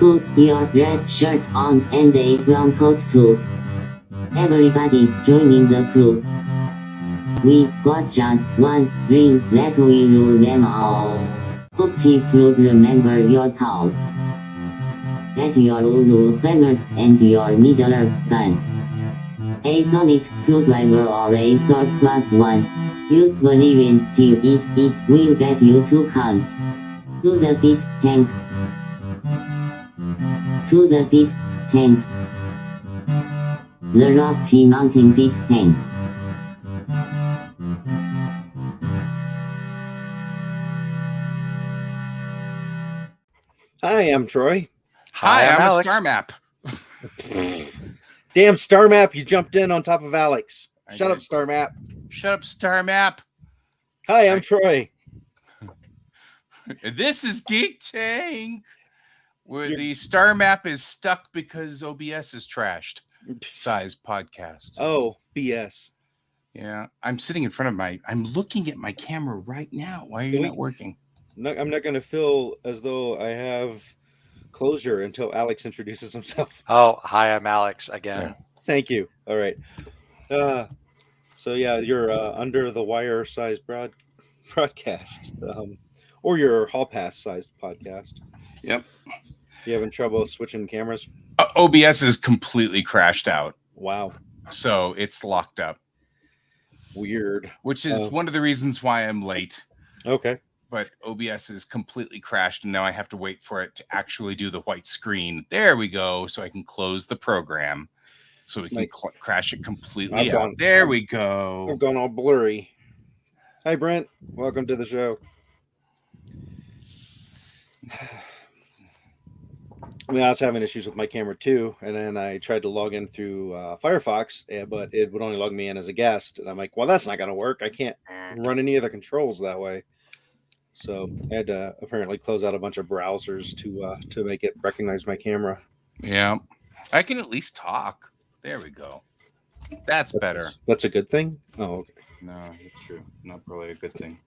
Put your red shirt on and a brown coat too. Everybody's joining the crew. We got just one ring, let we rule them all. Hope would remember your call. Get your Ulu feathers and your needler guns. A sonic screwdriver or a sword +1. Use Valerian steel it will get you to count. To the pit, tank. To the pit, tank. The Rocky Mountain pit tank. Hi, I'm Troy. Hi, I'm Alex. a star map. Damn Star Map, you jumped in on top of Alex. Shut up, Star Map. Shut up, star map. Hi, I'm Troy. This is Geek Tank, where the star map is stuck because OBS is trashed. Size podcast. Oh, BS. Yeah, I'm sitting in front of I'm looking at my camera right now. Why are you not working? I'm not going to feel as though I have closure until Alex introduces himself. Oh, hi, I'm Alex again. Yeah. Thank you. All right. So yeah, you're under the wire sized broadcast, or your hall pass sized podcast. Yep. You having trouble switching cameras? OBS is completely crashed out. Wow. So it's locked up. Weird. Which is one of the reasons why I'm late. Okay. But OBS is completely crashed, and now I have to wait for it to actually do the white screen. There we go. So I can close the program. So we can crash it completely out. There we go. I've gone all blurry. Hi, Brent. Welcome to the show. I mean, I was having issues with my camera too, and then I tried to log in through Firefox, but it would only log me in as a guest. And I'm like, well, that's not going to work. I can't run any of the controls that way. So I had to apparently close out a bunch of browsers to make it recognize my camera. Yeah, I can at least talk. There we go. That's better. That's a good thing? Oh, okay. No, it's true. Not really a good thing.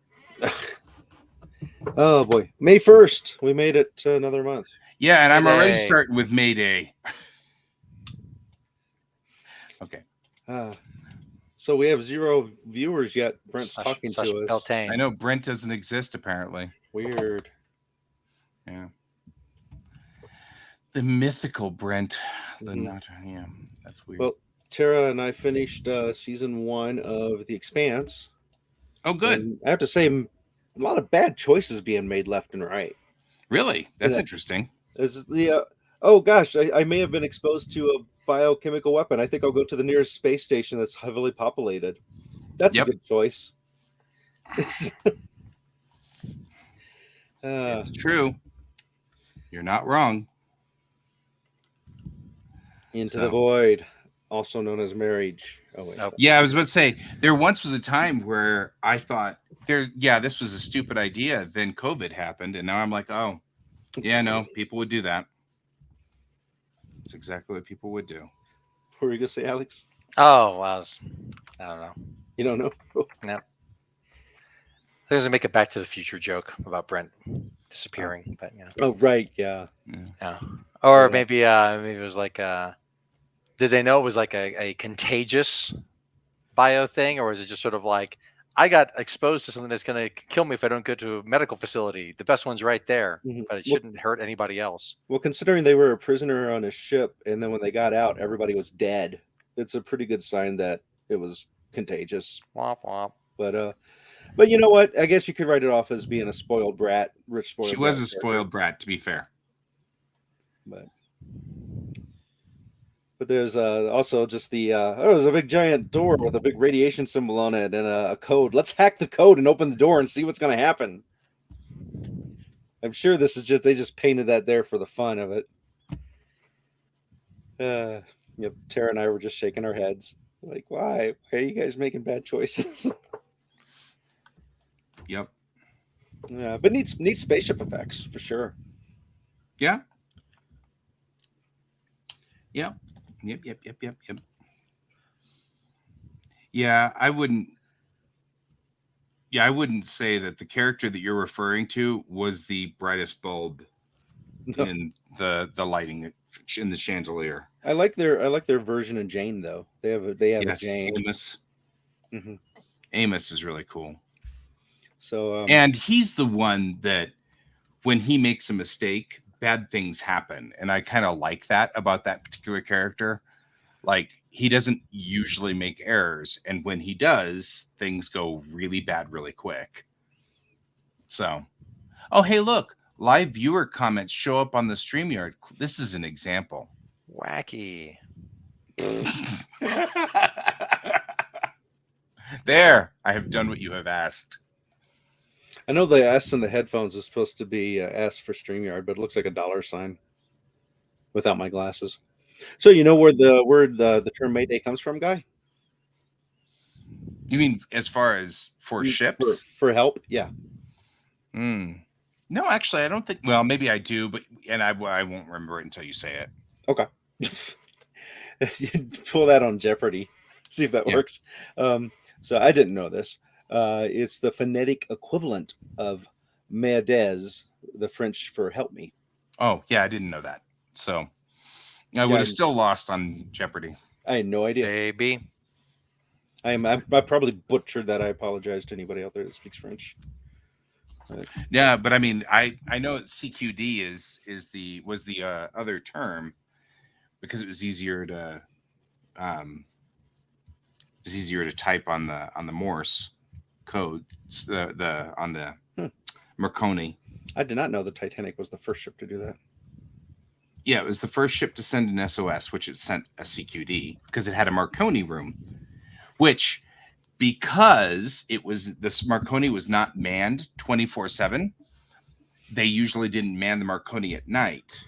Oh, boy. May 1st. We made it to another month. Yeah, and I'm already starting with May Day. Okay. So we have 0 viewers yet. Brent's talking to us. Beltane. I know Brent doesn't exist, apparently. Weird. Yeah. The mythical Brent. Yeah, that's weird. Well, Tara and I finished season 1 of The Expanse. Oh, good. And I have to say, a lot of bad choices being made left and right. Really? That's interesting. This is the oh gosh, I may have been exposed to a biochemical weapon. I think I'll go to the nearest space station that's heavily populated. That's a good choice. It's true. You're not wrong. Into the void, also known as marriage. Oh wait. Yeah, I was about to say there once was a time where I thought this was a stupid idea. Then COVID happened, and now I'm like, oh, yeah, no, people would do that. That's exactly what people would do. What were you gonna say, Alex? Oh, I don't know. You don't know? No. I think I was gonna make a Back to the Future joke about Brent disappearing, but you know. Oh right, yeah. Or maybe it was like did they know it was like a contagious bio thing, or was it just sort of like I got exposed to something that's going to kill me if I don't go to a medical facility? The best one's right there, but it shouldn't hurt anybody else. Well, considering they were a prisoner on a ship, and then when they got out, everybody was dead. It's a pretty good sign that it was contagious. Womp womp. But you know what? I guess you could write it off as being a spoiled brat, rich spoiled. She was a spoiled brat, to be fair. But there's also just the there's a big giant door with a big radiation symbol on it and a code. Let's hack the code and open the door and see what's going to happen. I'm sure this is they just painted that there for the fun of it. Yep, Tara and I were just shaking our heads like, why are you guys making bad choices? Yep. Yeah, but needs spaceship effects for sure. Yeah. Yep. Yeah, I wouldn't say that the character that you're referring to was the brightest bulb No. in the lighting in the chandelier. I like their version of Jane though. They have a Yes, Jane. Amos. Mhm. Amos is really cool. So And he's the one that when he makes a mistake, bad things happen. And I kind of like that about that particular character. Like, he doesn't usually make errors. And when he does, things go really bad really quick. So, oh, hey, look, live viewer comments show up on the StreamYard. This is an example. Wacky. There, I have done what you have asked. I know the S in the headphones is supposed to be S for StreamYard, but it looks like a $sign without my glasses. So you know where the word the term Mayday comes from, Guy? You mean as far as for ships? For help? Yeah. No, actually, I don't think. Well, maybe I do, but I won't remember it until you say it. Okay. Pull that on Jeopardy. See if that works. So I didn't know this. It's the phonetic equivalent of m'aides, the French for help me. Oh, yeah, I didn't know that. So I would have still lost on Jeopardy. I had no idea. Maybe. I probably butchered that. I apologize to anybody out there that speaks French. Yeah, but I mean, I know CQD was the other term because it was easier to type on the Morse code on the Marconi. I did not know the Titanic was the first ship to do that. Yeah, it was the first ship to send an SOS, which it sent a CQD because it had a Marconi room, which because this Marconi was not manned 24/7, they usually didn't man the Marconi at night.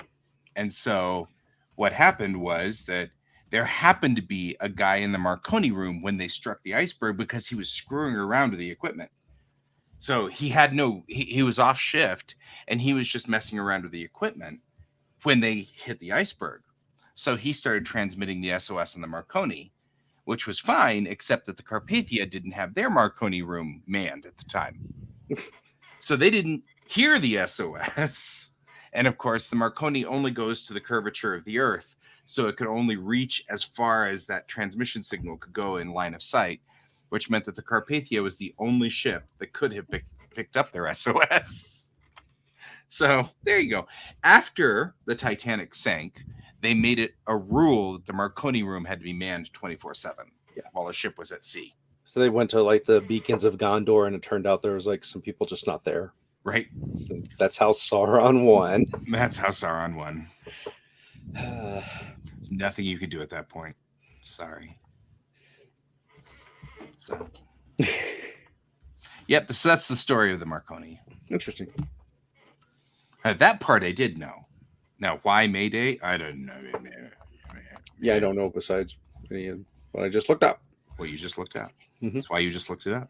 And so what happened was that there happened to be a guy in the Marconi room when they struck the iceberg because he was screwing around with the equipment. So he was off shift and he was just messing around with the equipment when they hit the iceberg. So he started transmitting the SOS on the Marconi, which was fine, except that the Carpathia didn't have their Marconi room manned at the time. So they didn't hear the SOS. And of course, the Marconi only goes to the curvature of the Earth. So it could only reach as far as that transmission signal could go in line of sight, which meant that the Carpathia was the only ship that could have picked up their SOS. So there you go. After the Titanic sank, they made it a rule that the Marconi room had to be manned 24/7 while the ship was at sea. So they went to like the beacons of Gondor, and it turned out there was like some people just not there. Right. And that's how Sauron won. That's how Sauron won. There's nothing you could do at that point. Sorry. So. Yep. So that's the story of the Marconi. Interesting. That part I did know. Now, why Mayday? I don't know. Yeah, I don't know besides what I just looked up. What you just looked at. Mm-hmm. That's why you just looked it up.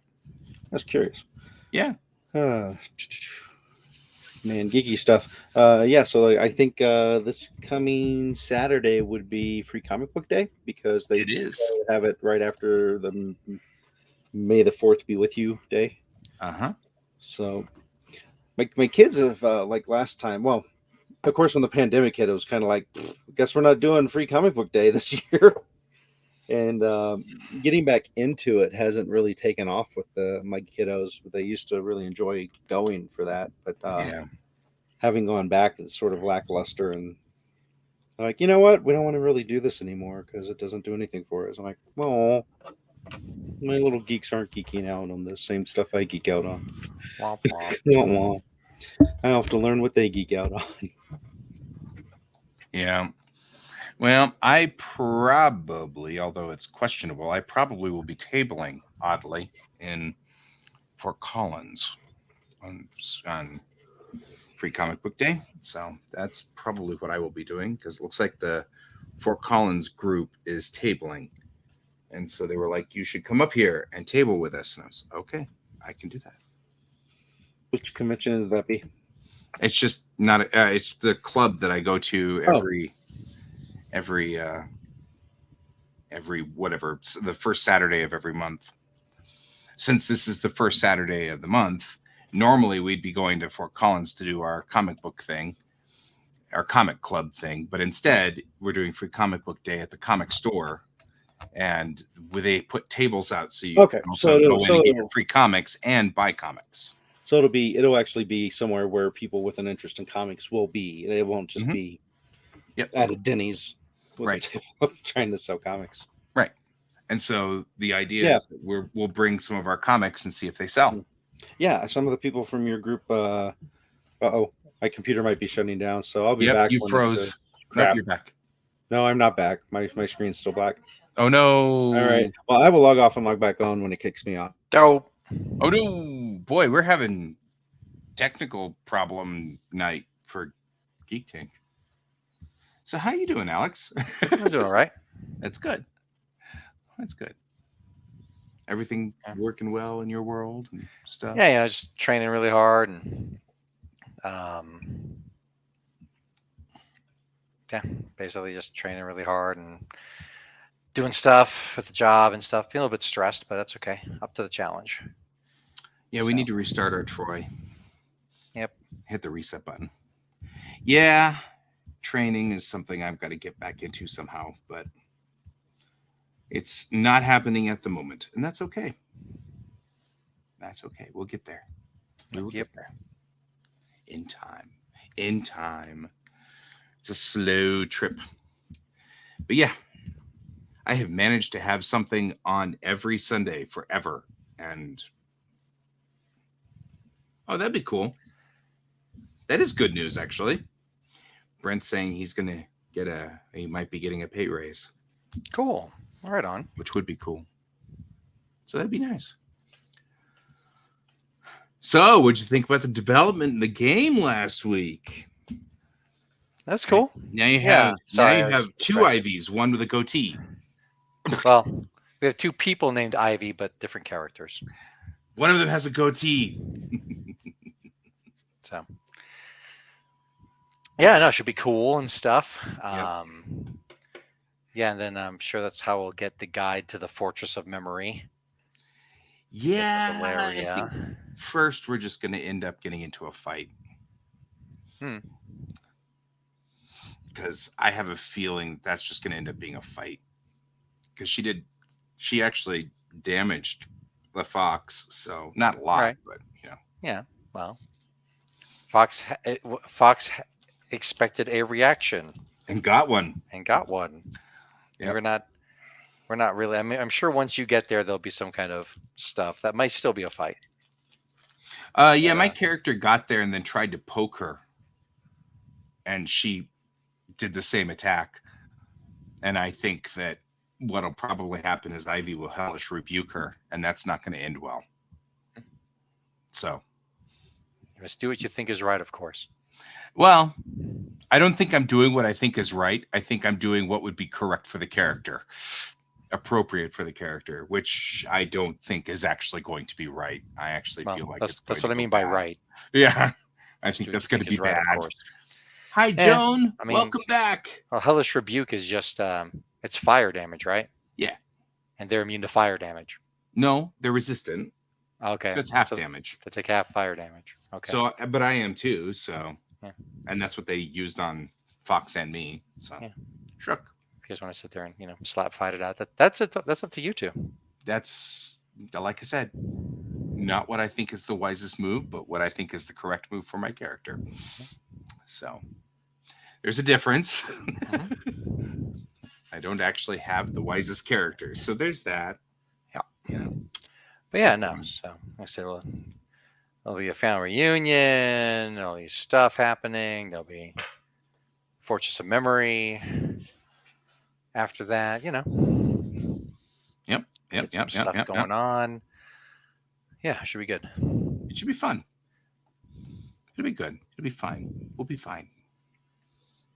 That's curious. Yeah. Man, geeky stuff. Yeah, so I think this coming Saturday would be Free Comic Book Day because they have it right after the May the 4th be with you day. Uh-huh. So my kids have like last time, well, of course when the pandemic hit, it was kind of like, I guess we're not doing Free Comic Book Day this year. And getting back into it hasn't really taken off with my kiddos. They used to really enjoy going for that, but having gone back, it's sort of lackluster. And I'm like, you know what? We don't want to really do this anymore because it doesn't do anything for us. I'm like, well, my little geeks aren't geeking out on the same stuff I geek out on. Womp womp. I have to learn what they geek out on. Yeah. Well, I probably, although it's questionable, I probably will be tabling, oddly, in Fort Collins on Free Comic Book Day. So that's probably what I will be doing because it looks like the Fort Collins group is tabling. And so they were like, you should come up here and table with us. And I was okay, I can do that. Which convention would that be? It's just not, it's the club that I go to every whatever, the first Saturday of every month. Since this is the first Saturday of the month, normally we'd be going to Fort Collins to do our comic book thing. our comic club thing, but instead we're doing free comic book day at the comic store, and where they put tables out so you Okay, can also go in and get your free comics and buy comics. So it'll actually be somewhere where people with an interest in comics will be. It won't just be at a Denny's with a table trying to sell comics. Right. And so the idea is that we'll bring some of our comics and see if they sell. Yeah, some of the people from your group. My computer might be shutting down, so I'll be back. You froze. Nope, you're back. No, I'm not back. My screen's still black. Oh no! All right. Well, I will log off and log back on when it kicks me off. Dope. Oh no, boy, we're having technical problem night for Geek Tank. So how you doing, Alex? I'm doing all right. That's good. That's good. Everything working well in your world and stuff? Yeah, just training really hard and basically just training really hard and doing stuff with the job and stuff. Being a little bit stressed, but that's okay. Up to the challenge. Yeah, we need to restart our Troy. Yep. Hit the reset button. Yeah, training is something I've got to get back into somehow, but it's not happening at the moment, and that's okay. That's okay. We'll get there. We will get there. In time. In time. It's a slow trip. But yeah, I have managed to have something on every Sunday forever. And oh, that'd be cool. That is good news, actually. Brent's saying he's going to he might be getting a pay raise. Cool. Right on. Which would be cool. So that'd be nice. So, what'd you think about the development in the game last week? That's cool. Now you have two Ivies, one with a goatee. Well, we have two people named Ivy, but different characters. One of them has a goatee. So, yeah, no, it should be cool and stuff. Yeah, and then I'm sure that's how we'll get the guide to the Fortress of Memory. Yeah, I think first we're just going to end up getting into a fight. Because I have a feeling that's just going to end up being a fight. Because she actually damaged the fox, so not a lot, but Yeah, well, Fox expected a reaction and got one. Yeah. We're not really. I mean, I'm sure once you get there, there'll be some kind of stuff that might still be a fight. Yeah, my character got there and then tried to poke her, and she did the same attack. And I think that what'll probably happen is Ivy will hellish rebuke her, and that's not going to end well. So you must do what you think is right, of course. Well, I don't think I'm doing what I think is right. I think I'm doing what would be correct for the character, appropriate for the character, which I don't think is actually going to be right. I actually feel like that's what I mean by right. Yeah, I think that's going to be bad. Hi, Joan. I mean, welcome back. Well, hellish rebuke is just it's fire damage, right? Yeah, and they're immune to fire damage. No, they're resistant. Okay, so it's half damage. They take half fire damage. Okay. So, but I am too. So, and that's what they used on Fox and me. So, shrug. You guys want to sit there and slap fight it out? That's up to you two. That's like I said, not what I think is the wisest move, but what I think is the correct move for my character. So, there's a difference. I don't actually have the wisest characters, so there's that. Yeah. But yeah, no. So I said, well, there'll be a family reunion. There'll be stuff happening. There'll be Fortress of Memory. After that, Yep. Stuff going on. Yeah, it should be good. It should be fun. It'll be good. It'll be fine. We'll be fine.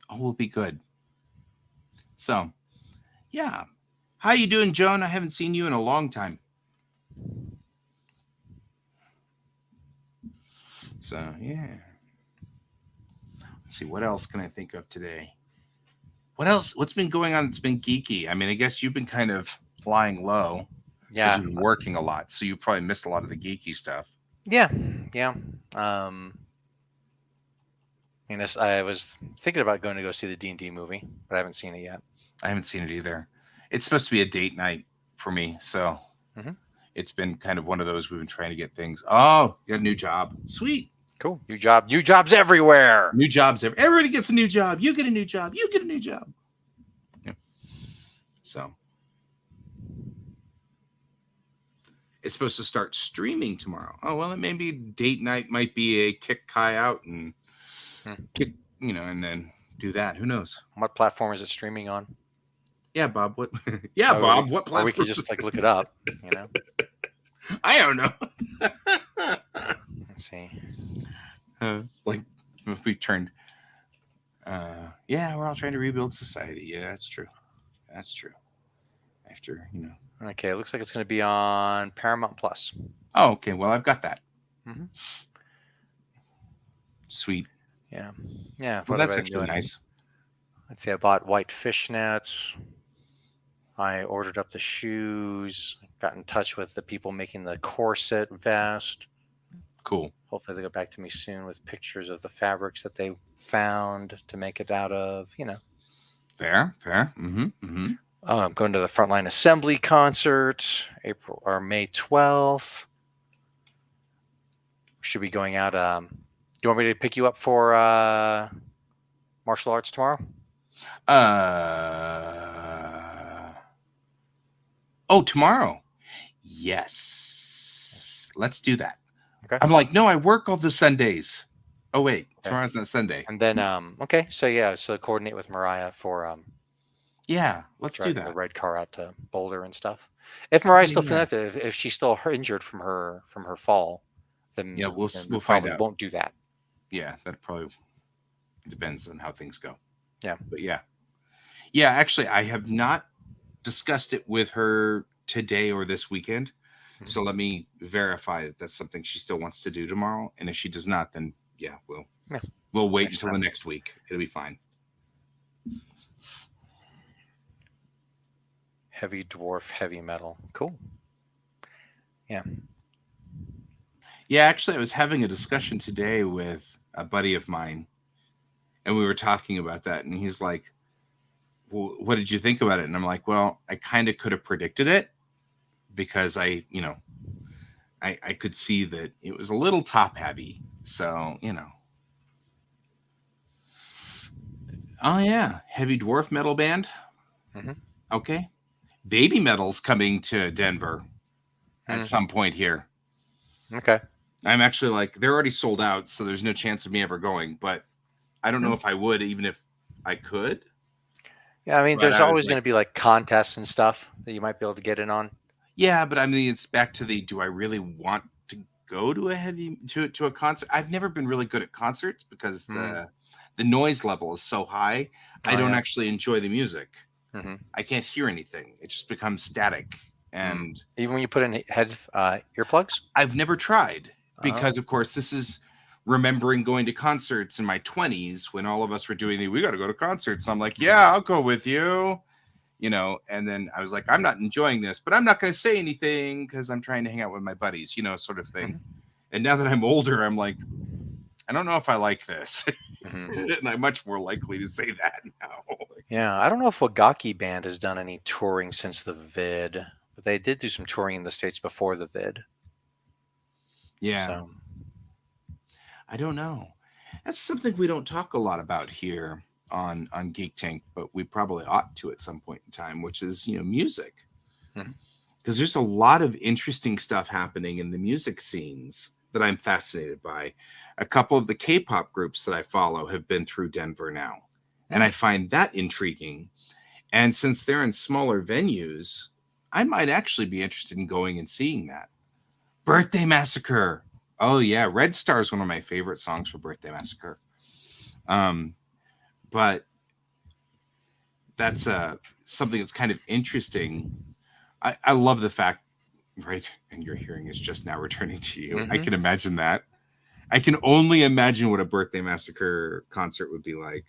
All will be good. So, yeah. How you doing, Joan? I haven't seen you in a long time. So, yeah. Let's see. What else can I think of today? What else? What's been going on that's been geeky? I mean, I guess you've been kind of flying low. Yeah. You've been working a lot, so you probably missed a lot of the geeky stuff. Yeah. I was thinking about going to go see the D&D movie, but I haven't seen it yet. I haven't seen it either. It's supposed to be a date night for me, so it's been kind of one of those we've been trying to get things. Oh, you got a new job. Sweet. Cool. New jobs everywhere. New jobs. Everybody gets a new job. You get a new job. You get a new job. Yeah. So it's supposed to start streaming tomorrow. Oh, well, it maybe date night might be a kick Kai out and kick, and then do that. Who knows? What platform is it streaming on? Yeah, Bob. What? Yeah, Bob. What platform? Or we could just look it up. I don't know. Let's see. Like we turned. Yeah, we're all trying to rebuild society. Yeah, that's true. That's true. After Okay, it looks like it's going to be on Paramount Plus. Oh, okay. Well, I've got that. Mm-hmm. Sweet. Yeah. Well, that's actually nice. Let's see. I bought white fishnets. I ordered up the shoes. Got in touch with the people making the corset vest. Cool. Hopefully they'll get back to me soon with pictures of the fabrics that they found to make it out of. Fair. Mm-hmm. I'm going to the Frontline Assembly concert, May 12th. Should be going out. Do you want me to pick you up for martial arts tomorrow? Tomorrow. Yes. Let's do that. Okay. I'm like, no, I work all the Sundays. Oh wait, tomorrow's not Sunday. And then so coordinate with Mariah for yeah, let's do that. The red car out to Boulder and stuff. If Mariah's still feeling active, if she's still injured from her fall, then we'll find out. Won't do that. Yeah, that probably depends on how things go. Yeah, but yeah. Actually, I have not discussed it with her today or this weekend, so let me verify that that's something she still wants to do tomorrow. And if she does not, then we'll wait until the next week. It'll be fine. Heavy dwarf, heavy metal. Cool. Yeah. Yeah, actually, I was having a discussion today with a buddy of mine, and we were talking about that, and he's like, well, what did you think about it? And I'm like, well, I kind of could have predicted it because I could see that it was a little top heavy. So, Oh, yeah. Heavy dwarf metal band. Mm-hmm. Okay. Baby metal's coming to Denver at some point here. Okay. I'm actually like, they're already sold out, so there's no chance of me ever going, but I don't know if I would, even if I could. Yeah, I mean, there's always going to be like contests and stuff that you might be able to get in on. Yeah, but I mean, it's back to do I really want to go to to a concert? I've never been really good at concerts because the noise level is so high. I don't actually enjoy the music. Mm-hmm. I can't hear anything. It just becomes static. And even when you put in earplugs? I've never tried because, of course, this is remembering going to concerts in my 20s when all of us were doing we got to go to concerts. And I'm like, yeah, I'll go with you. And then I was like, I'm not enjoying this, but I'm not going to say anything because I'm trying to hang out with my buddies, sort of thing. Mm-hmm. And now that I'm older, I'm like, I don't know if I like this. Mm-hmm. And I'm much more likely to say that now. Yeah, I don't know if Wagaki Band has done any touring since the vid, but they did do some touring in the States before the vid. Yeah. So. I don't know. That's something we don't talk a lot about here on Geek Tank, but we probably ought to at some point in time, which is, music. Because there's a lot of interesting stuff happening in the music scenes that I'm fascinated by. A couple of the K-pop groups that I follow have been through Denver now, and I find that intriguing. And since they're in smaller venues, I might actually be interested in going and seeing that. Birthday Massacre. Oh, yeah. Red Star is one of my favorite songs for Birthday Massacre. But that's something that's kind of interesting. I love the fact, right, and your hearing is just now returning to you. Mm-hmm. I can imagine that. I can only imagine what a Birthday Massacre concert would be like.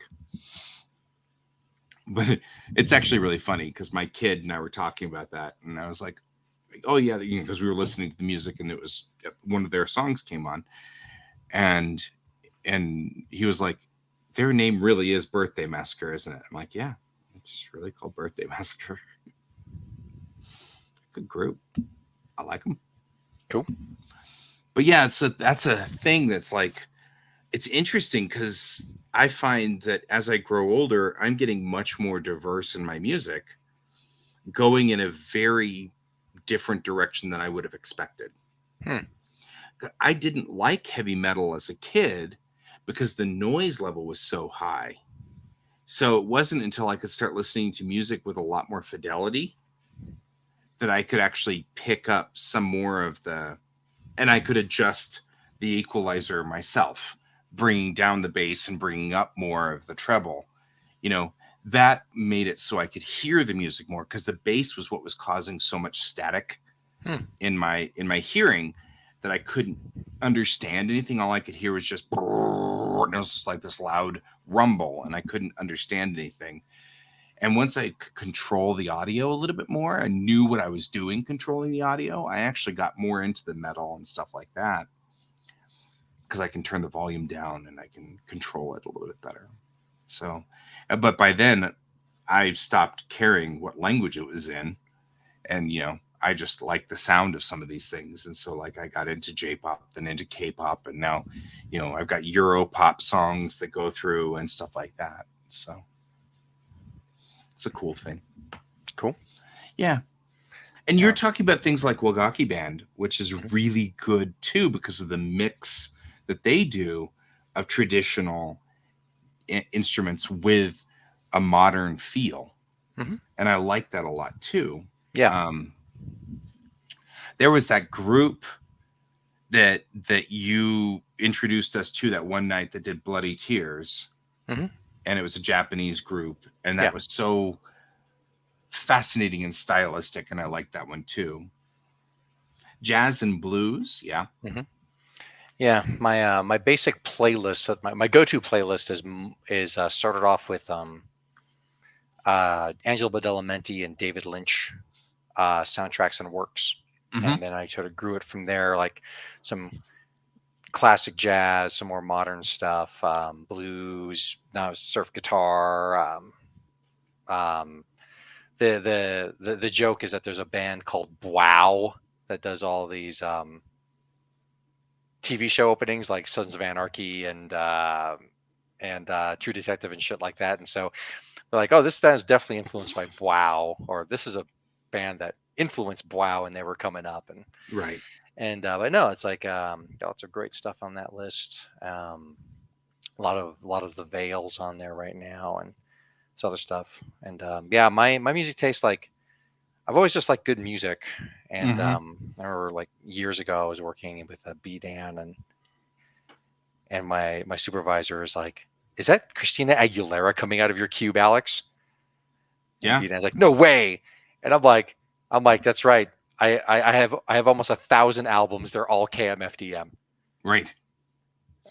But it's actually really funny because my kid and I were talking about that, and I was like, oh, yeah, because we were listening to the music, and it was one of their songs came on. And he was like, their name really is Birthday Massacre, isn't it? I'm like, yeah, it's really called Birthday Massacre. Good group. I like them. Cool. But yeah, that's a thing that's like, it's interesting because I find that as I grow older, I'm getting much more diverse in my music, going in a very different direction than I would have expected. I didn't like heavy metal as a kid because the noise level was so high. So it wasn't until I could start listening to music with a lot more fidelity that I could actually pick up some more of and I could adjust the equalizer myself, bringing down the bass and bringing up more of the treble. That made it so I could hear the music more, because the bass was what was causing so much static in my hearing that I couldn't understand anything. All I could hear was just, and it was just like this loud rumble, and I couldn't understand anything. And once I could control the audio a little bit more, I knew what I was doing controlling the audio, I actually got more into the metal and stuff like that, because I can turn the volume down and I can control it a little bit better. So, but by then I stopped caring what language it was in. And, I just like the sound of some of these things. And so like I got into J-pop, then into K-pop. And now, I've got Euro pop songs that go through and stuff like that. So it's a cool thing. Cool. Yeah. And you're talking about things like Wagaki Band, which is really good too, because of the mix that they do of traditional instruments with a modern feel. And I like that a lot too. Yeah. There was that group that you introduced us to that one night that did Bloody Tears. And it was a Japanese group, and that was so fascinating and stylistic, and I like that one too. Jazz and blues, yeah. Yeah, my basic playlist, my go-to playlist is started off with Angelo Badalamenti and David Lynch soundtracks and works, and then I sort of grew it from there, like some classic jazz, some more modern stuff, blues, now surf guitar. The joke is that there's a band called Wow that does all these TV show openings like Sons of Anarchy and True Detective and shit like that. And so they're like, oh, this band is definitely influenced by Wow, or this is a band that influenced Wow and they were coming up. And right. And but no, it's like lots of great stuff on that list. A lot of the Veils on there right now, and this other stuff. And yeah, my music taste, like, I've always just liked good music. And I remember like years ago I was working with a B-Dan, and my supervisor is like, "Is that Christina Aguilera coming out of your cube, Alex?" And Yeah. B-Dan's like, "No way!" And I'm like, "That's right. I have almost 1,000 albums. They're all KMFDM." Right.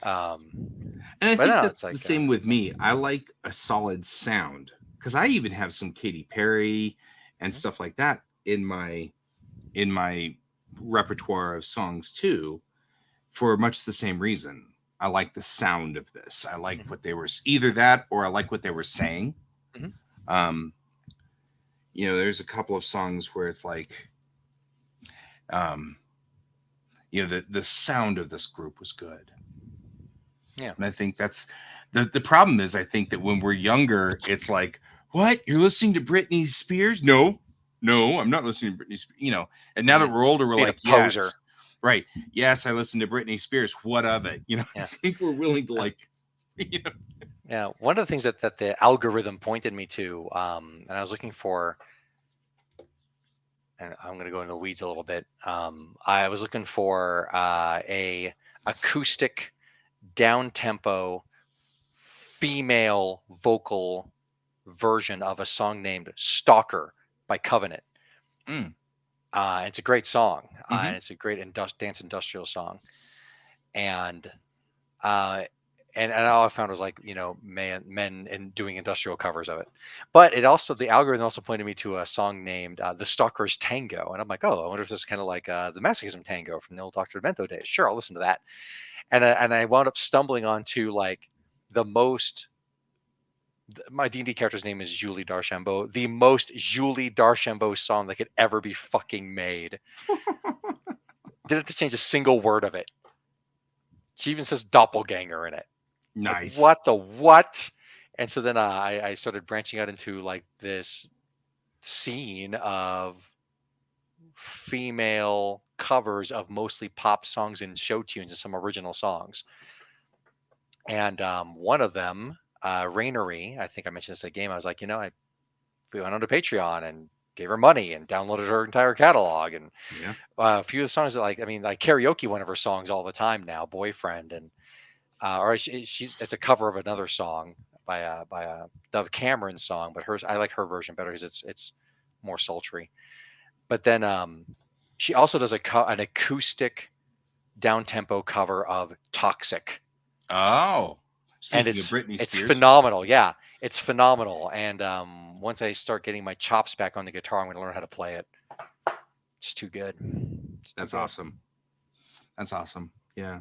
And I think that's the same with me. I like a solid sound, because I even have some Katy Perry and stuff like that in my repertoire of songs too, for much the same reason. I like the sound of this. I like what they were, either that or I like what they were saying. There's a couple of songs where it's like, the sound of this group was good. Yeah. And I think that's the problem is, I think that when we're younger, it's like, what? You're listening to Britney Spears? No, I'm not listening to Britney Spears. And now that we're older, we're like, yes, right. Yes, I listen to Britney Spears. What of it? I think we're willing to like, Yeah. One of the things that the algorithm pointed me to, and I was looking for, and I'm going to go into the weeds a little bit. I was looking for a acoustic, down-tempo, female vocal version of a song named "Stalker" by Covenant. It's a great song. And it's a great dance industrial song. And all I found was like, men and doing industrial covers of it. But the algorithm also pointed me to a song named "The Stalker's Tango," and I'm like, oh, I wonder if this is kind of like the Masochism Tango from the old Dr. Demento days. Sure, I'll listen to that. And I wound up stumbling onto like the most my D&D character's name is Julie Darchambeau, the most Julie Darchambeau song that could ever be fucking made. Didn't have to change a single word of it. She even says doppelganger in it. Nice. Like, what the what? And so then I started branching out into like this scene of female covers of mostly pop songs and show tunes and some original songs. And one of them, Rainery, I think I mentioned this at a game. I was like, we went onto Patreon and gave her money and downloaded her entire catalog. And a few of the songs that I karaoke one of her songs all the time now, Boyfriend, and it's a cover of another song by a Dove Cameron song, but hers, I like her version better because it's more sultry. But then she also does an acoustic down tempo cover of Toxic. Oh, and speaking of Britney it's Spears. phenomenal. Yeah, it's phenomenal. And once I start getting my chops back on the guitar, I'm going to learn how to play it. It's too good. That's awesome. That's awesome. Yeah.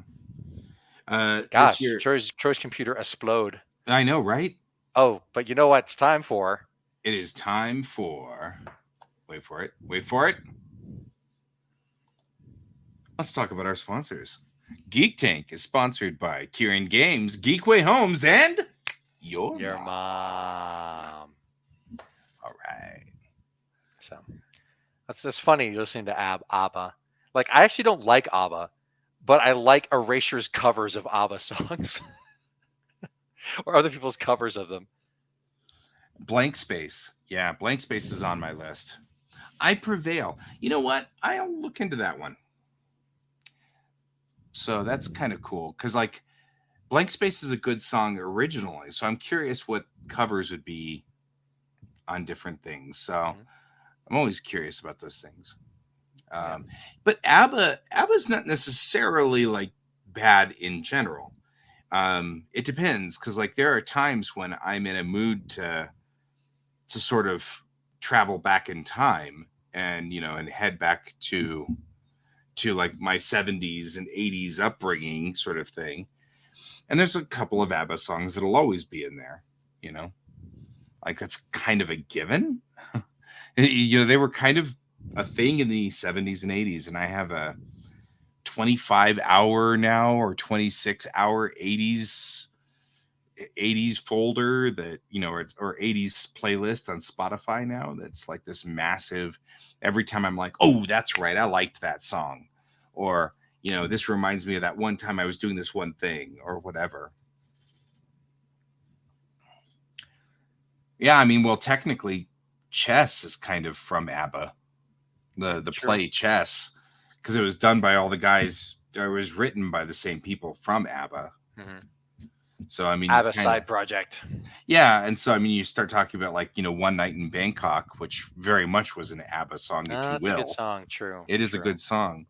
Gosh, Troy's computer explode. I know, right? Oh, but you know what it's time for? It is time for... Wait for it. Wait for it. Let's talk about our sponsors. Geek Tank is sponsored by Kieran Games, Geekway Homes, and your mom. All right. So that's funny listening to ABBA. Like, I actually don't like ABBA, but I like Erasure's covers of ABBA songs or other people's covers of them. Blank Space. Yeah, Blank Space is on my list. I Prevail. You know what? I'll look into that one. So that's kind of cool because, like, Blank Space is a good song originally. So I'm curious what covers would be on different things. So I'm always curious about those things. But ABBA's not necessarily like bad in general. It depends because, like, there are times when I'm in a mood to sort of travel back in time and and head back to like my 70s and 80s upbringing sort of thing. And there's a couple of ABBA songs that'll always be in there, like that's kind of a given. They were kind of a thing in the 70s and 80s, and I have a 25-hour now or 26-hour 80s folder that or 80s playlist on Spotify now. That's like this massive. Every time I'm like, oh, that's right, I liked that song, or this reminds me of that one time I was doing this one thing, or whatever. Yeah, I mean, well, technically, Chess is kind of from ABBA, the play Chess, because it was done by all the guys. It was written by the same people from ABBA. So I mean, ABBA side project. Yeah, and so I mean, you start talking about like One Night in Bangkok, which very much was an ABBA song, if you will. That's a good song. True. It is a good song.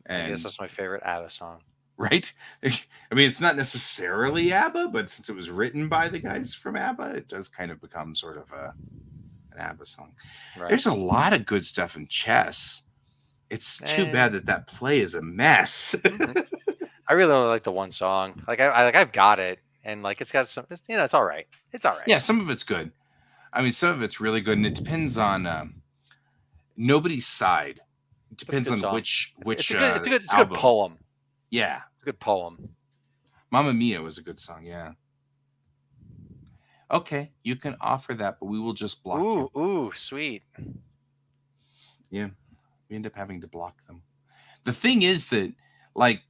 I guess that's my favorite ABBA song. Right? I mean, it's not necessarily ABBA, but since it was written by the guys from ABBA, it does kind of become sort of an ABBA song. Right. There's a lot of good stuff in Chess. It's too bad that play is a mess. I really only like the one song. Like I've got it, and like it's got some. It's all right. It's all right. Yeah, some of it's good. I mean, some of it's really good, and it depends on Nobody's Side. It depends on song. which. It's a good poem. Yeah, it's a good poem. Mamma Mia was a good song. Yeah. Okay, you can offer that, but we will just block you. Ooh, sweet. Yeah, we end up having to block them. The thing is that, like,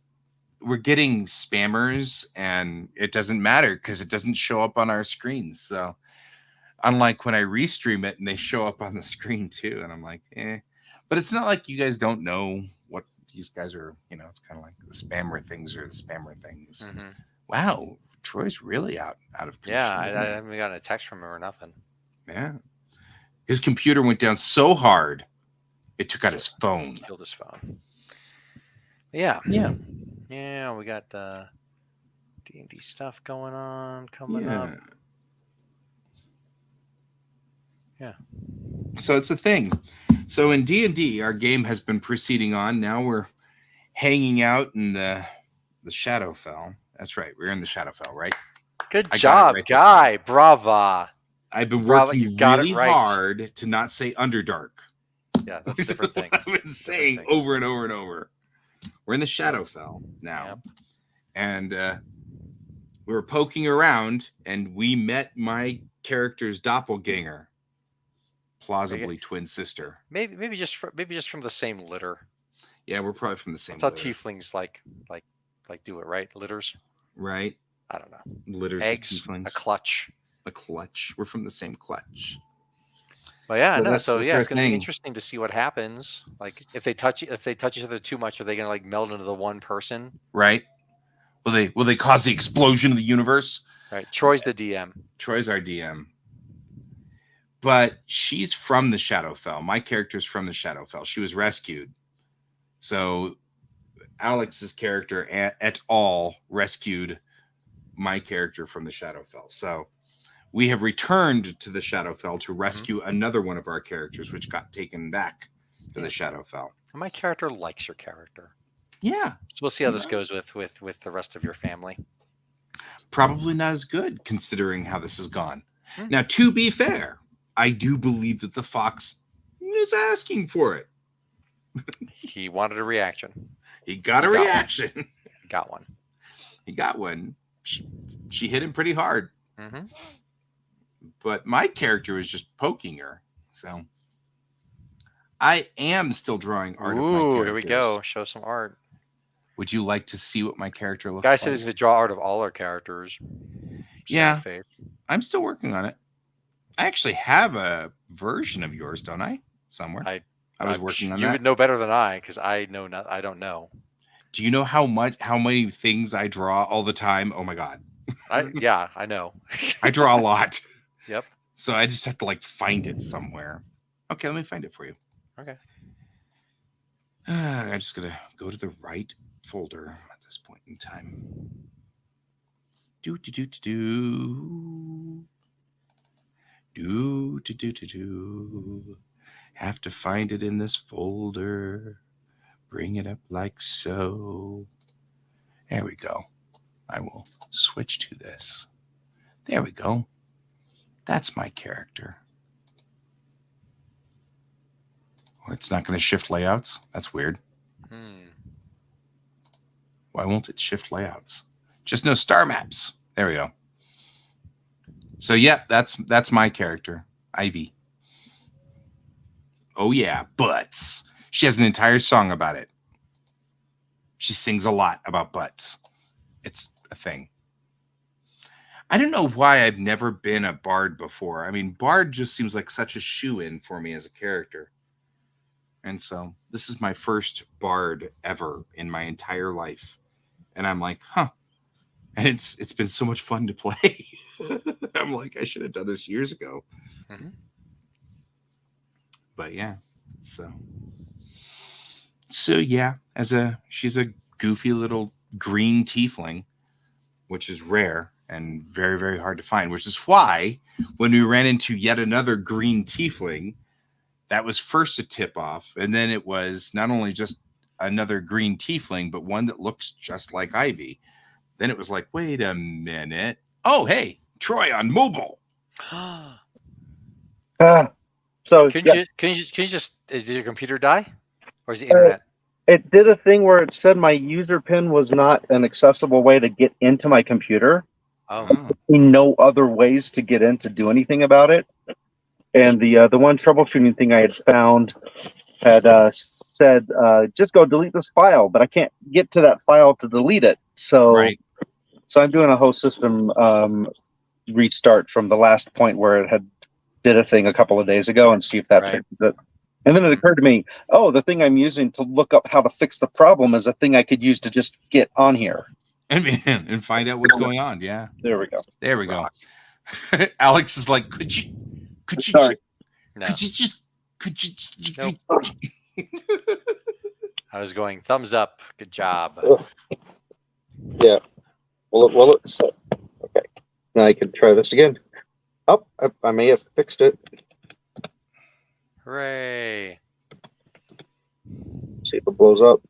we're getting spammers, and it doesn't matter because it doesn't show up on our screens. So, unlike when I restream it and they show up on the screen too, and I'm like, But it's not like you guys don't know what these guys are. It's kind of like the spammer things are the spammer things. Wow, Troy's really out of commission. Yeah, I haven't gotten a text from him or nothing. Yeah, his computer went down so hard it took out his phone. Killed his phone. Yeah. We got D&D stuff going on coming up. Yeah. So it's a thing. So in D&D, our game has been proceeding on. Now we're hanging out in the Shadowfell. That's right. We're in the Shadowfell, right? Good job, Guy. Brava. I've been Bravo, you working got it really right. hard to not say Underdark. Yeah, that's a different thing. I've been saying over and over and over. We're in the Shadowfell now. Yep. And we were poking around and we met my character's doppelganger, plausibly twin sister. Maybe just from the same litter. Yeah, we're probably from the same That's how litter. tieflings like do it, right? Litters. Right? I don't know. Litters Eggs, of tieflings. a clutch. A clutch. We're from the same clutch. Well, yeah, So I know. that's So yeah, our it's gonna be thing. interesting to see what happens. Like if they touch each other too much, are they gonna like meld into the one person? Right? Will they cause the explosion of the universe? Right. Troy's the DM. Troy's our DM. But she's from the Shadowfell. My character's from the Shadowfell. She was rescued. So Alex's character et al. Rescued my character from the Shadowfell. So we have returned to the Shadowfell to rescue another one of our characters, which got taken back to the Shadowfell. And my character likes your character. Yeah. So we'll see how this goes with the rest of your family. Probably not as good considering how this has gone. Now, to be fair, I do believe that the fox is asking for it. He wanted a reaction. He got a reaction. Got one. He got one. She hit him pretty hard. Mm-hmm. But my character was just poking her. So I am still drawing art of my characters. Here we go. Show some art. Would you like to see what my character looks Guy like? said he's going to draw art of all our characters. Yeah. I'm still working on it. I actually have a version of yours, don't I? Somewhere. I was working on that. You would know better than I, because I know not. I don't know. Do you know how many things I draw all the time? Oh my God. Yeah, I know. I draw a lot. Yep. So I just have to like find it somewhere. Okay, let me find it for you. Okay. I'm just gonna go to the right folder at this point in time. Do. Have to find it in this folder. Bring it up like so. There we go. I will switch to this. There we go. That's my character. Oh, it's not going to shift layouts. That's weird. Why won't it shift layouts? Just no star maps. There we go. So yeah, that's my character, Ivy. Oh yeah, butts. She has an entire song about it. She sings a lot about butts. It's a thing. I don't know why I've never been a bard before. I mean, bard just seems like such a shoe-in for me as a character. And so this is my first bard ever in my entire life. And I'm like, huh. And it's been so much fun to play. I'm like, I should have done this years ago. Mm-hmm. But yeah, so yeah, she's a goofy little green tiefling, which is rare and very, very hard to find, which is why when we ran into yet another green tiefling, that was first a tip off. And then it was not only just another green tiefling, but one that looks just like Ivy. Then it was like, wait a minute. Oh, hey, Troy on mobile. So can you just did your computer die, or is it internet? It did a thing where it said my user pin was not an accessible way to get into my computer. Oh. No other ways to get in to do anything about it. And the one troubleshooting thing I had found had said just go delete this file, but I can't get to that file to delete it. So So I'm doing a whole system restart from the last point where it had did a thing a couple of days ago and see if that fixes it. And then it occurred to me, oh, the thing I'm using to look up how to fix the problem is a thing I could use to just get on here. And find out what's going on. Yeah. There we go. There we go. Alex is like, could you just Nope. I was going thumbs up. Good job. Yeah. Well, it's okay. Now I can try this again. Oh, I may have fixed it. Hooray. See if it blows up.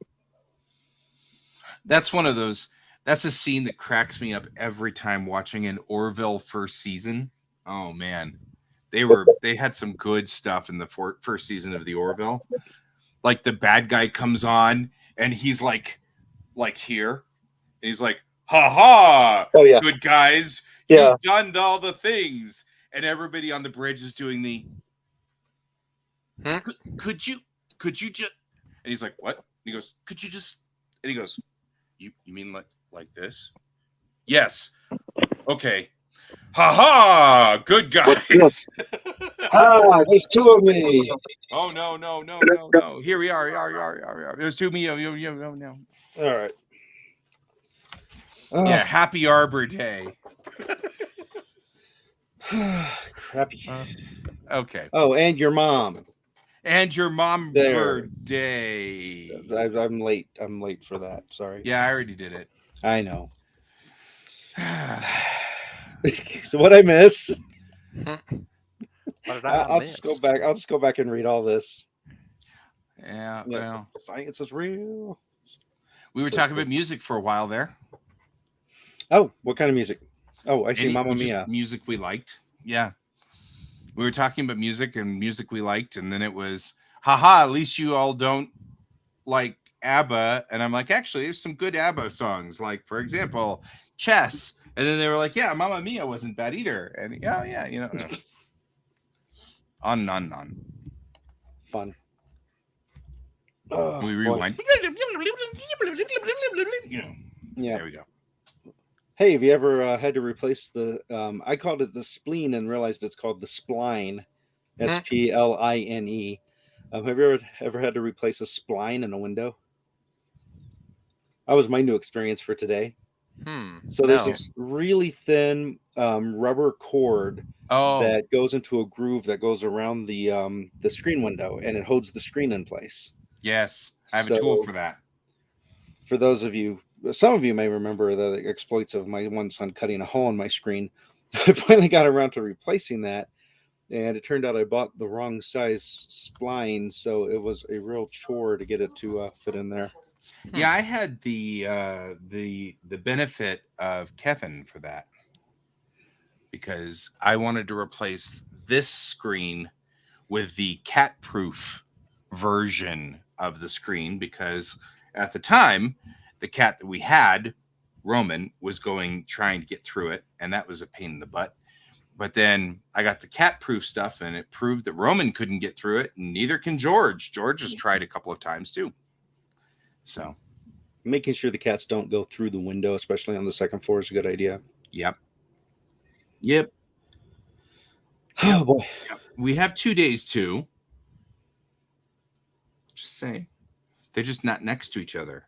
That's one of those. That's a scene that cracks me up every time watching an Orville first season. Oh man, They had some good stuff in the first season of the Orville. Like the bad guy comes on and he's like here, and he's like, "Ha ha! Oh yeah, Good guys, yeah. you've done all the things," and everybody on the bridge is doing the. Could you just? And he's like, "What?" And he goes, "Could you just?" And he goes, "You mean like this?" Yes. Okay. Ha ha! Good guys. Ah, there's two of me. Oh no! Here we are. There's two of me. No. All right. Yeah. Happy Arbor Day. Crappy. Okay. Oh, and your mom. And your mom There. birthday. I'm late. I'm late for that. Sorry. Yeah, I already did it. I know. So what I miss? What did I I'll miss? just go back. I'll just go back and read all this. Yeah, well, Science is real. we were talking about music for a while there. Oh, what kind of music? Oh, I see, Mamma Mia. Music we liked. Yeah. We were talking about music and music we liked, and then it was, haha, at least you all don't like ABBA. And I'm like, actually, there's some good ABBA songs, like, for example, Chess. And then they were like, yeah, Mamma Mia wasn't bad either. And yeah, you know. On. Fun. We rewind. Yeah. There we go. Hey, have you ever had to replace the? I called it the spleen and realized it's called the spline, spline. Have you ever had to replace a spline in a window? That was my new experience for today. So there's this really thin rubber cord that goes into a groove that goes around the screen window, and it holds the screen in place. Yes, I have a tool for that. For those of you, some of you may remember the exploits of my one son cutting a hole in my screen. I finally got around to replacing that, and it turned out I bought the wrong size spline, so it was a real chore to get it to fit in there. Yeah, I had the benefit of Kevin for that, because I wanted to replace this screen with the cat-proof version of the screen, because at the time the cat that we had, Roman, was trying to get through it, and that was a pain in the butt. But then I got the cat-proof stuff, and it proved that Roman couldn't get through it, and neither can George. George has tried a couple of times too. So making sure the cats don't go through the window, especially on the second floor, is a good idea. Yep. Oh boy. We have 2 days too. Just saying. They're just not next to each other,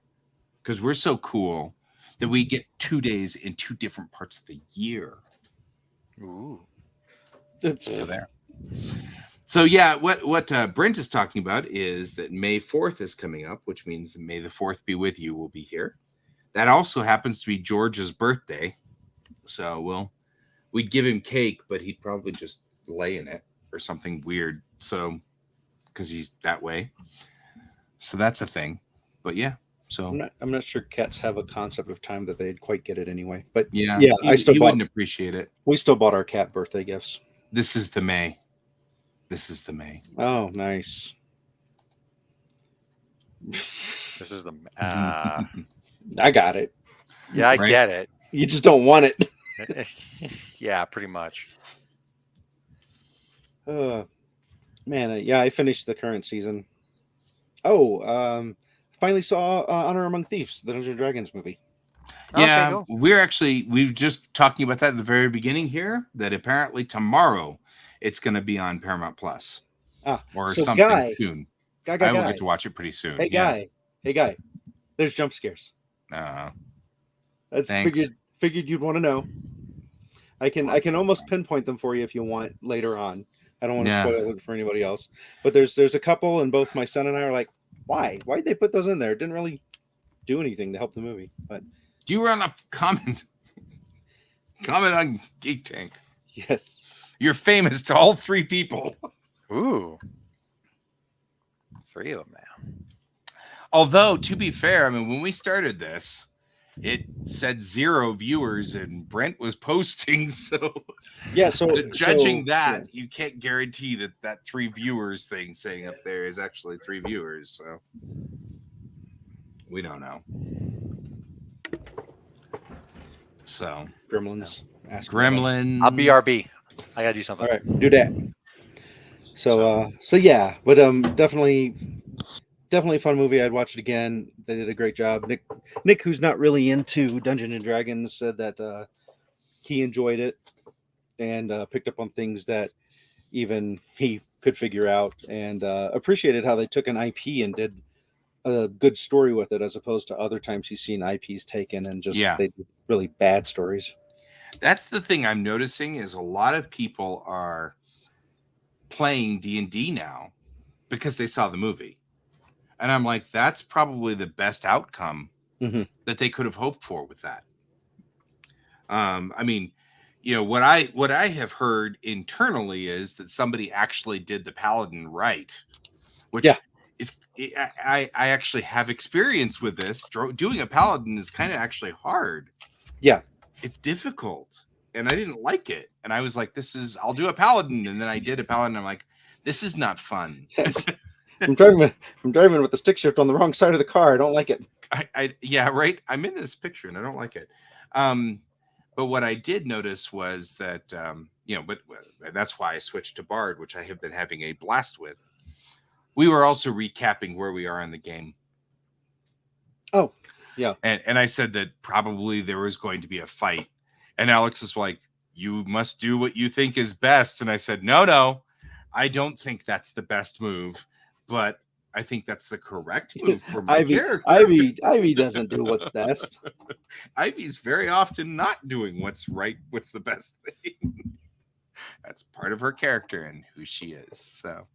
because we're so cool that we get 2 days in two different parts of the year. Ooh. So there. So yeah, what Brent is talking about is that May 4th is coming up, which means May the 4th be with you will be here. That also happens to be George's birthday. So we'd give him cake, but he'd probably just lay in it or something weird. So, because he's that way. So that's a thing. But yeah. So I'm not sure cats have a concept of time that they'd quite get it anyway. But yeah, I still wouldn't appreciate it. We still bought our cat birthday gifts. This is the May. Oh, nice. This is the. I got it. Yeah, I get it. You just don't want it. Yeah, pretty much. Man, yeah, I finished the current season. Oh, finally saw Honor Among Thieves, the Dungeons & Dragons movie. Yeah, okay, cool. we've just talking about that at the very beginning here, that apparently tomorrow it's going to be on Paramount Plus or so something soon. Guy. I will get to watch it pretty soon. Hey guy, there's jump scares. That's figured you'd want to know. I can almost pinpoint them for you if you want later on. I don't want to spoil it for anybody else. But there's a couple, and both my son and I are like, why'd they put those in there? It didn't really do anything to help the movie. But do you run a comment on Geek Tank? Yes. You're famous to all three people. Ooh. 3 of them now. Although, to be fair, I mean, when we started this, it said 0 viewers, and Brent was posting. So Yeah, so judging so, that, yeah. you can't guarantee that 3 viewers thing saying up there is actually 3 viewers. So we don't know. So Gremlins. Ask Gremlins. I'll BRB. I gotta do something. All right, do that. So yeah, but definitely a fun movie. I'd watch it again. They did a great job. Nick, who's not really into Dungeons and Dragons, said that he enjoyed it and picked up on things that even he could figure out, and appreciated how they took an IP and did a good story with it, as opposed to other times he's seen IPs taken and just they did really bad stories. That's the thing I'm noticing is a lot of people are playing D&D now because they saw the movie. And I'm like, that's probably the best outcome that they could have hoped for with that. I mean, you know, what I have heard internally is that somebody actually did the paladin right, which is I actually have experience with this. Doing a paladin is kind of actually hard. Yeah, it's difficult, and I didn't like it. And I was like, I'll do a paladin, and then I did a paladin. I'm like, this is not fun. I'm driving with the stick shift on the wrong side of the car. I don't like it. Yeah, right. I'm in this picture and I don't like it. But what I did notice was that, you know, but that's why I switched to Bard, which I have been having a blast with. We were also recapping where we are in the game. Oh, yeah. And I said that probably there was going to be a fight. And Alex is like, you must do what you think is best. And I said, no, I don't think that's the best move. But I think that's the correct move for my character. Ivy doesn't do what's best. Ivy's very often not doing what's right, what's the best thing. That's part of her character and who she is. So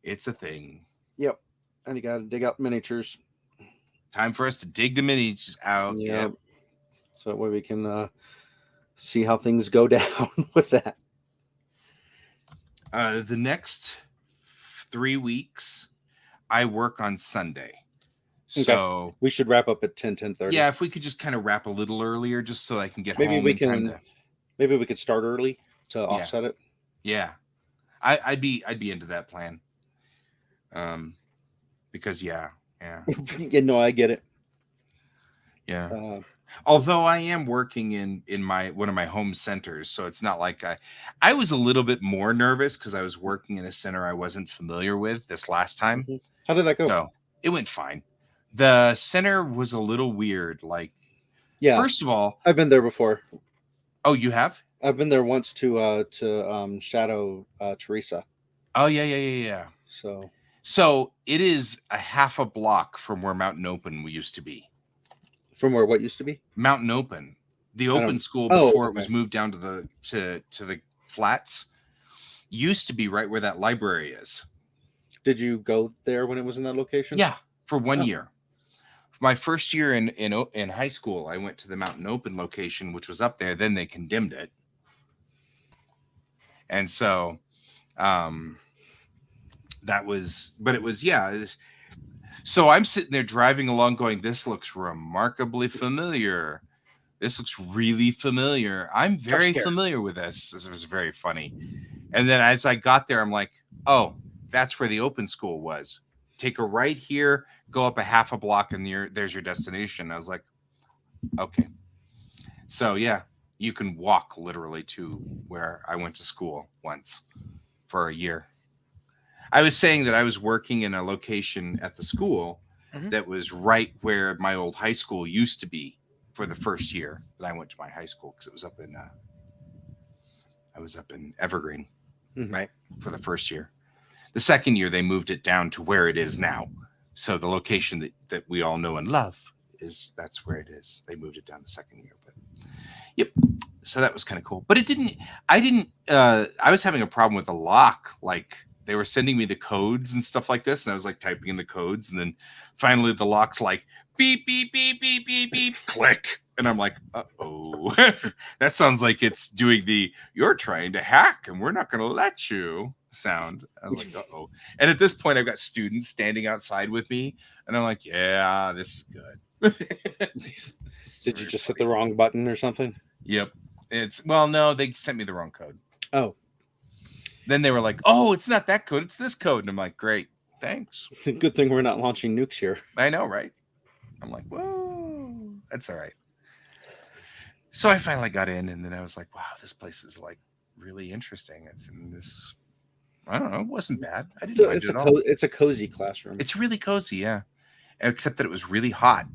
it's a thing. Yep. And you got to dig out miniatures. Time for us to dig the miniatures out. Yep. So that way we can see how things go down with that. The next 3 weeks, I work on Sunday. So we should wrap up at 10:30. Yeah, if we could just kind of wrap a little earlier, just so I can get home in time to... Maybe we could start early to offset it. Yeah, I'd be into that plan. Because yeah. No, I get it. Yeah. Although I am working in one of my home centers, so it's not like I was a little bit more nervous because I was working in a center I wasn't familiar with this last time. How did that go? So it went fine. The center was a little weird. Like, first of all, I've been there before. Oh, you have? I've been there once to shadow Teresa. Oh yeah. So it is a half a block from where Mountain Open used to be. From where what used to be? Mountain Open, the open school before it was moved down to the flats, used to be right where that library is. Did you go there when it was in that location? Yeah, for 1 year. My first year in high school, I went to the Mountain Open location, which was up there. Then they condemned it, and so that was. But it was So I'm sitting there driving along going, this looks remarkably familiar. This looks really familiar. I'm very familiar with this. This was very funny. And then as I got there, I'm like, oh, that's where the open school was. Take a right here, go up a half a block, and there's your destination. I was like, okay. So yeah, you can walk literally to where I went to school once for a year. I was saying that I was working in a location at the school that was right where my old high school used to be for the first year that I went to my high school, because it was up in Evergreen, right, for the first year. The second year they moved it down to where it is now. So the location that we all know and love that's where it is. They moved it down the second year, but yep. So that was kind of cool. But I was having a problem with the lock. Like, they were sending me the codes and stuff like this, and I was like typing in the codes, and then finally the lock's like beep beep beep beep beep beep click, and I'm like, uh-oh. That sounds like it's doing the "you're trying to hack and we're not going to let you" sound. I was like, uh-oh. And at this point, I've got students standing outside with me, and I'm like, yeah, this is good. Did you just hit the wrong button or something? Yep. No, they sent me the wrong code. Oh. Then they were like, "Oh, it's not that code, it's this code." And I'm like, "Great, thanks." Good thing we're not launching nukes here. I know, right? I'm like, "Whoa, that's all right." So I finally got in, and then I was like, "Wow, this place is like really interesting." It's in this, I don't know, it wasn't bad. I didn't mind it at all. It's a cozy classroom. It's really cozy, yeah. Except that it was really hot.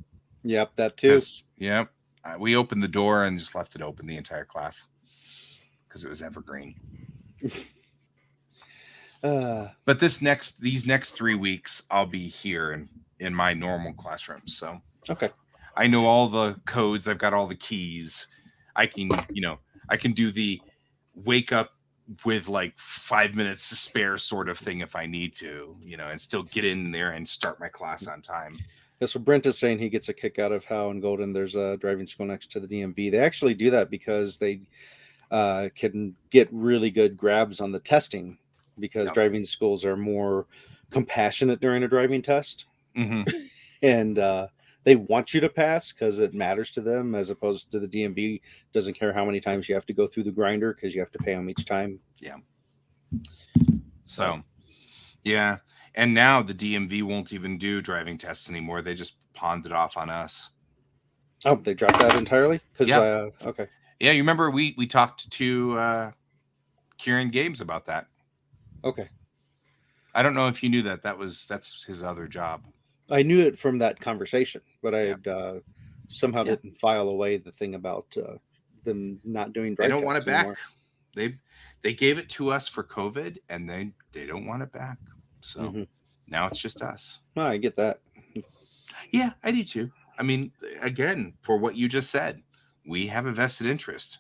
Yep, that too. Yep. We opened the door and just left it open the entire class because it was evergreen. But these next 3 weeks, I'll be here in my normal classroom. So okay, I know all the codes. I've got all the keys. I can do the wake up with like 5 minutes to spare sort of thing if I need to, and still get in there and start my class on time. Yeah, so Brent is saying he gets a kick out of how in Golden there's a driving school next to the DMV. They actually do that because they can get really good grabs on the testing because driving schools are more compassionate during a driving test. Mm-hmm. And they want you to pass because it matters to them, as opposed to the DMV doesn't care how many times you have to go through the grinder because you have to pay them each time. Yeah. So, yeah. And now the DMV won't even do driving tests anymore. They just pawned it off on us. Oh, they dropped that entirely? Yeah. Okay. Yeah, you remember we talked to Kieran Games about that. Okay. I don't know if you knew that. That's his other job. I knew it from that conversation, but I had somehow didn't file away the thing about them not doing drive tests. They don't want it back. Anymore. They gave it to us for COVID, and they don't want it back. So now it's just us. Oh, I get that. Yeah, I do too. I mean, again, for what you just said, we have a vested interest.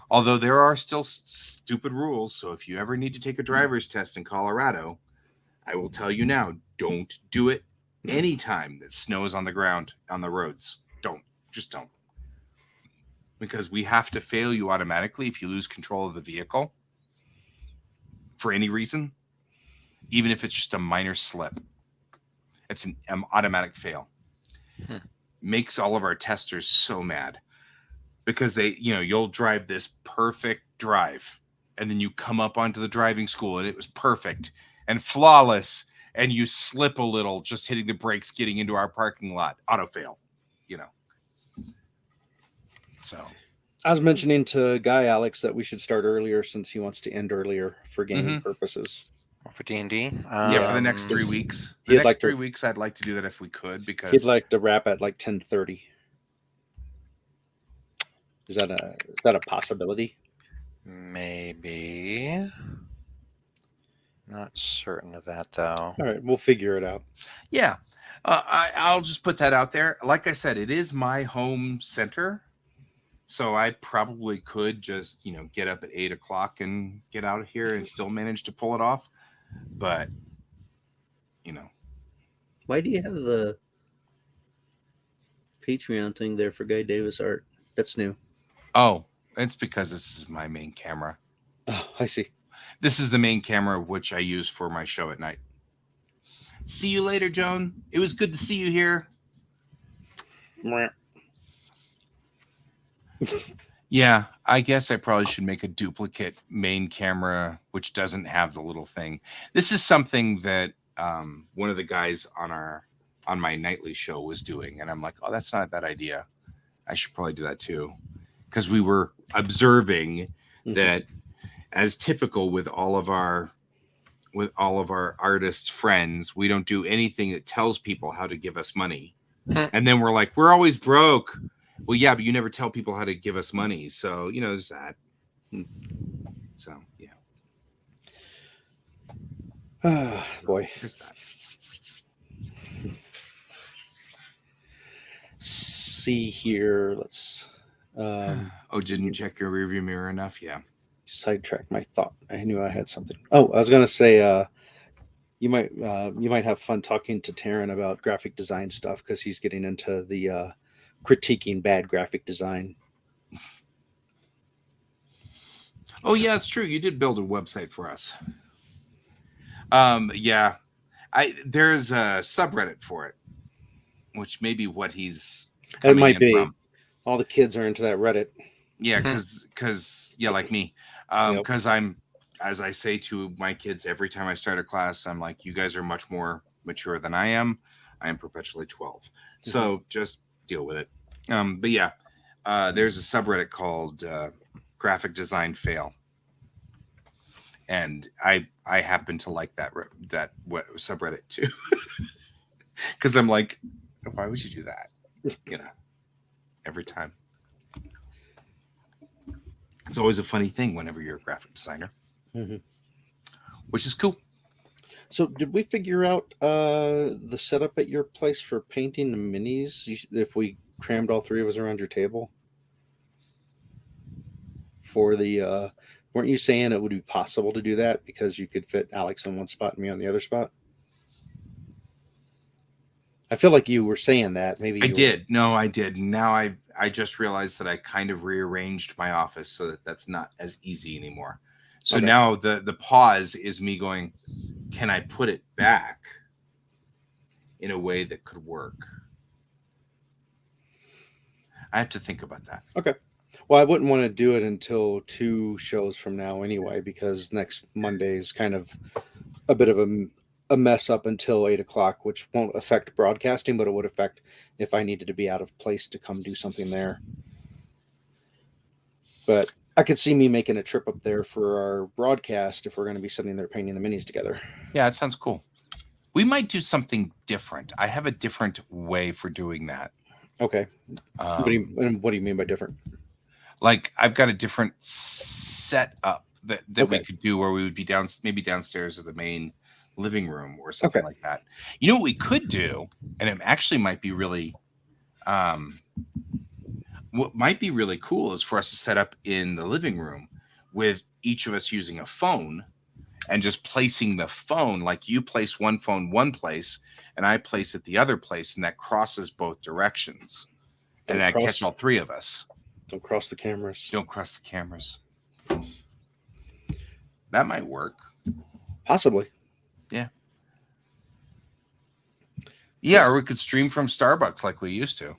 Although there are still stupid rules. So if you ever need to take a driver's test in Colorado, I will tell you now, don't do it anytime that snows on the ground, on the roads. Just don't. Because we have to fail you automatically if you lose control of the vehicle for any reason, even if it's just a minor slip. It's an automatic fail. Makes all of our testers so mad because you'll drive this perfect drive and then you come up onto the driving school and it was perfect and flawless and you slip a little just hitting the brakes getting into our parking lot. Auto fail, So I was mentioning to Guy Alex that we should start earlier since he wants to end earlier for gaming purposes. For D&D? For the next 3 weeks. The next 3 weeks, I'd like to do that if we could, because he'd like to wrap at like 10:30. Is that a possibility? Maybe. Not certain of that, though. All right, we'll figure it out. Yeah. I'll just put that out there. Like I said, it is my home center. So I probably could just, get up at 8 o'clock and get out of here and still manage to pull it off. But, Why do you have the Patreon thing there for Guy Davis art? That's new. Oh, it's because this is my main camera. Oh, I see. This is the main camera which I use for my show at night. See you later, Joan. It was good to see you here. Yeah, I guess I probably should make a duplicate main camera which doesn't have the little thing. This is something that one of the guys on my nightly show was doing, and I'm like, oh, that's not a bad idea. I should probably do that too, because we were observing that, as typical with all of our artist friends, we don't do anything that tells people how to give us money, and then we're like, we're always broke. Well, yeah, but you never tell people how to give us money. So, there's that. So, yeah. Boy. There's that. See here. Let's. Didn't you check your rearview mirror enough? Yeah. Sidetrack my thought. I knew I had something. Oh, I was going to say, you might have fun talking to Taryn about graphic design stuff because he's getting into the critiquing bad graphic design. Oh yeah, it's true. You did build a website for us. Yeah, there's a subreddit for it. which may be what he's It coming might in be. from. All the kids are into that Reddit. Yeah, Mhm. because like me, Yep. because I'm, as I say to my kids every time I start a class, I'm like, you guys are much more mature than I am. I am perpetually 12, so just deal with it. But yeah, there's a subreddit called graphic design fail, and I happen to like that subreddit too, because I'm like, why would you do that? You know, every time. It's always a funny thing whenever you're a graphic designer, Mhm. which is cool. So, did we figure out the setup at your place for painting the minis? If we crammed all three of us around your table for the, weren't you saying it would be possible to do that because you could fit Alex on one spot and me on the other spot? I feel like you were saying that. Maybe I you did. No, I did. Now I just realized that I kind of rearranged my office so that that's not as easy anymore. So Okay. now the pause is me going, can I put it back in a way that could work? I have to think about that. Okay. Well, I wouldn't want to do it until 2 shows from now anyway, because next Monday is kind of a bit of a mess up until 8 o'clock, which won't affect broadcasting, but it would affect if I needed to be out of place to come do something there. But I could see me making a trip up there for our broadcast if we're going to be sitting there painting the minis together. Yeah, it sounds cool. We might do something different. I have a different way for doing that. Okay. What do you mean by different? Like I've got a different setup that we Okay. could do where we would be maybe downstairs at the main living room or something Okay. like that. You know what we could do, and it actually might be really what might be really cool is for us to set up in the living room with each of us using a phone and just placing the phone, like you place one phone one place and I place it the other place, and that crosses both directions. And I catch all three of us. Don't cross the cameras. Don't cross the cameras. That might work. Possibly. Yeah. Yeah, or we could stream from Starbucks like we used to.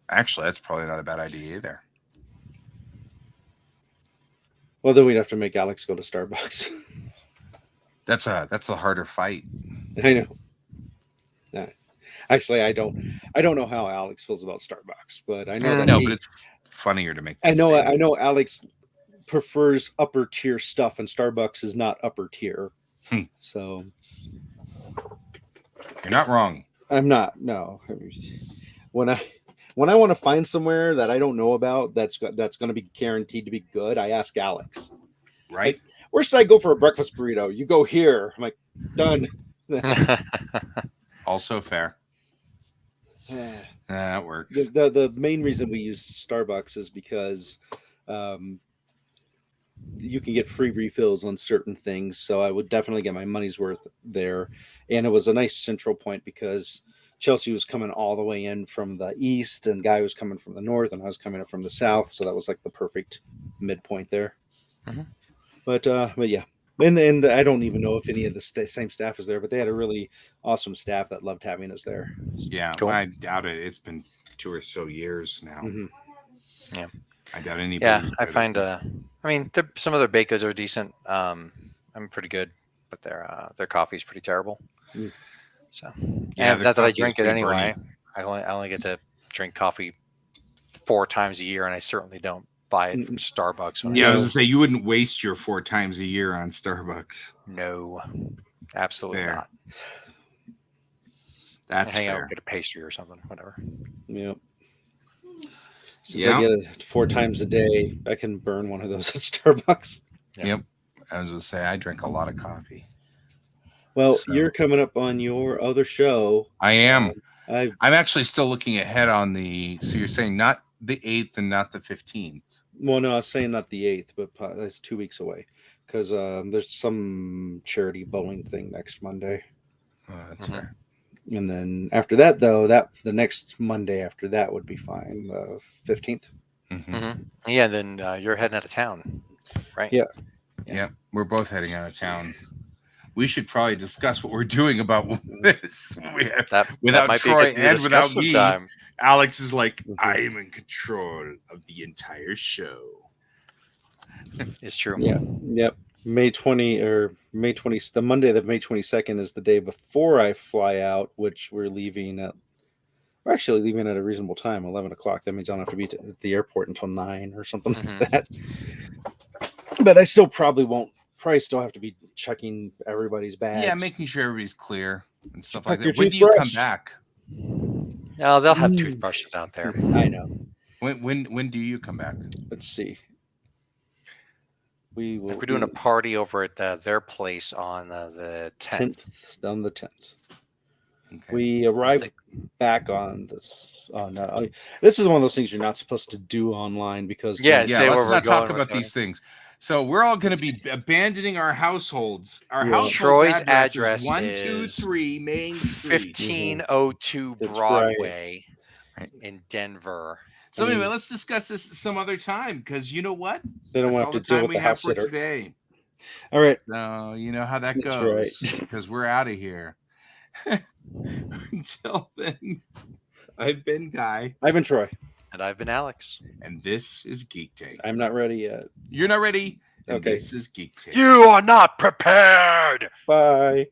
Actually, that's probably not a bad idea either. Well, then we'd have to make Alex go to Starbucks. That's a harder fight. I know. Actually, I don't know how Alex feels about Starbucks, but I know that No, but it's funnier to make. I know Alex prefers upper tier stuff, and Starbucks is not upper tier. So you're not wrong. I'm not. No, when I want to find somewhere that I don't know about that's going to be guaranteed to be good, I ask Alex. Right? Like, where should I go for a breakfast burrito? You go here. I'm like, done. Also fair. That works. The main reason we use Starbucks is because you can get free refills on certain things. So I would definitely get my money's worth there. And it was a nice central point because Chelsea was coming all the way in from the east and Guy was coming from the north and I was coming up from the south. So that was like the perfect midpoint there. Mm-hmm. But yeah. And I don't even know if any of the same staff is there, but they had a really awesome staff that loved having us there. Yeah, cool. I doubt it. It's been 2 or so years now. Mm-hmm. Yeah, I doubt anybody. Yeah, I find. I mean, some of their baked goods are decent. I'm pretty good, but their coffee is pretty terrible. Mm. So yeah, not that I drink it pretty anyway. burny. I only get to drink coffee 4 times a year, and I certainly don't buy it from Starbucks. Yeah, I was gonna say you wouldn't waste your 4 times a year on Starbucks. No, absolutely Fair. not. That's hang fair. out and get a pastry or something, whatever. Yeah. Since I get it 4 times a day, I can burn one of those at Starbucks. Yep. I was gonna say I drink a lot of coffee. Well, you're coming up on your other show. I am. I'm actually still looking ahead on the. So you're saying not the 8th and not the 15th. Well, no, I was saying not the 8th, but that's 2 weeks away because there's some charity bowling thing next Monday. Oh, that's fair. And then after that, though, the next Monday after that would be fine, the 15th. Mm-hmm. Yeah, then you're heading out of town, right? Yeah. Yeah, we're both heading out of town. we should probably discuss what we're doing about this. That Without might Troy be a good thing to and without discuss me, sometime. Alex is like, I am in control of the entire show. It's true. Yeah. Yep. May 20 or May 20, the Monday of May 22nd is the day before I fly out, which we're actually leaving at a reasonable time, 11 o'clock. That means I don't have to be at the airport until 9 or something like that. But I still probably still have to be checking everybody's bags. Yeah, making sure everybody's clear and stuff Check like your that. When do you come toothbrush. back? No, they'll have toothbrushes out there. I know. When do you come back? Let's see. We're doing a party over at their place on the 10th. On the 10th. Okay. We arrive back on this. This is one of those things you're not supposed to do online because let's not talk about these things. So we're all going to be abandoning our households. Our household's Troy's address is is 123 Main Street, 1502 Broadway in Denver. So anyway, let's discuss this some other time because you know what? They don't That's have to deal with the house sitter today. All right. So you know how that That's goes because we're out of here. Until then, I've been Guy. I've been Troy. And I've been Alex. And this is Geek Tank. I'm not ready yet. You're not ready? And Okay. This is Geek Tank. You are not prepared. Bye.